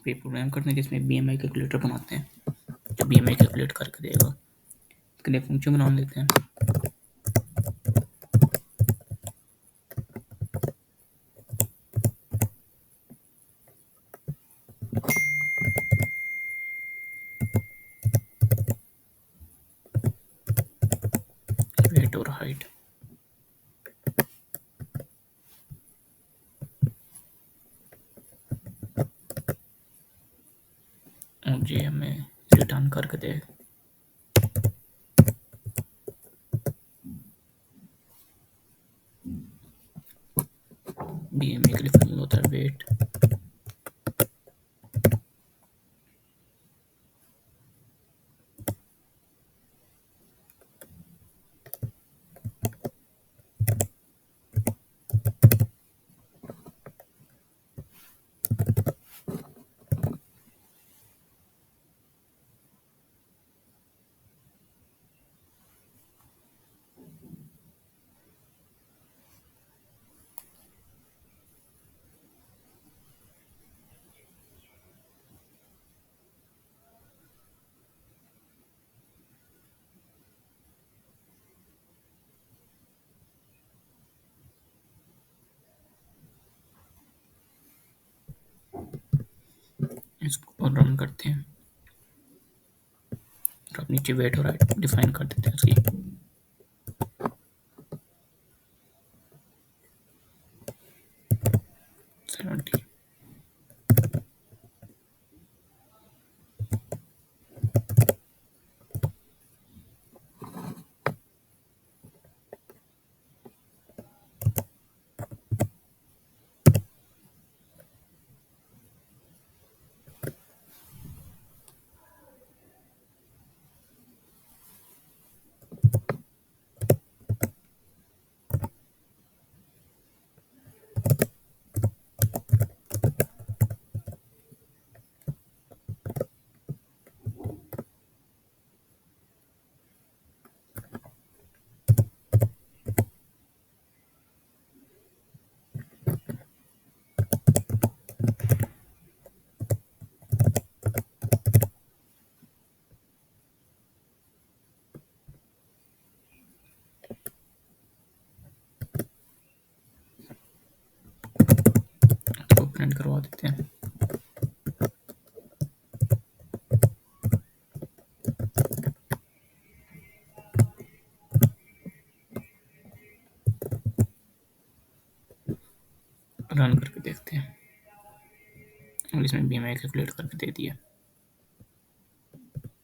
पे प्रोग्राम करते हैं जिसमें बीएमआई कैलकुलेटर बनाते हैं, जो बीएमआई कैलकुलेट करके देगा। इसके लिए फंक्शन बना लेते हैं। वेट और हाइट, और ये हमें रिटर्न करके देगा। बीएमआई के लिए फॉर्मूला होता है वेट इसको रन करते हैं और अब नीचे वेट और हाइट डिफाइन कर देते हैं उसकी। 70। इसको प्रिंट करवा देते हैं। रन करके देखते हैं और इसमें बीएमआई कैलकुलेट करके दे दिया।